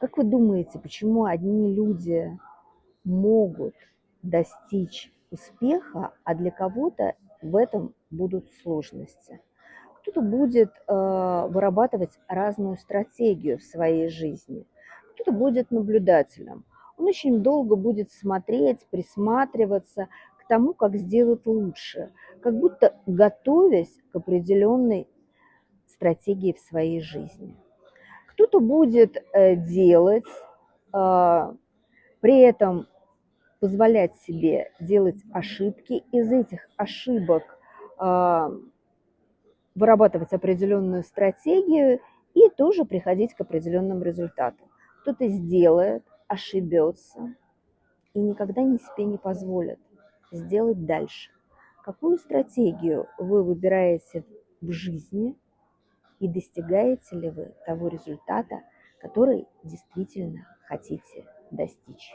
Как вы думаете, почему одни люди могут достичь успеха, а для кого-то в этом будут сложности? Кто-то будет вырабатывать разную стратегию в своей жизни, кто-то будет наблюдателем. Он очень долго будет смотреть, присматриваться к тому, как сделать лучше, как будто готовясь к определенной стратегии в своей жизни. Кто-то будет делать, а, при этом позволять себе делать ошибки, из этих ошибок а, вырабатывать определенную стратегию и тоже приходить к определенным результатам. Кто-то сделает, ошибется и никогда себе не позволит сделать дальше. Какую стратегию вы выбираете в жизни и достигаете ли вы того результата, который действительно хотите достичь?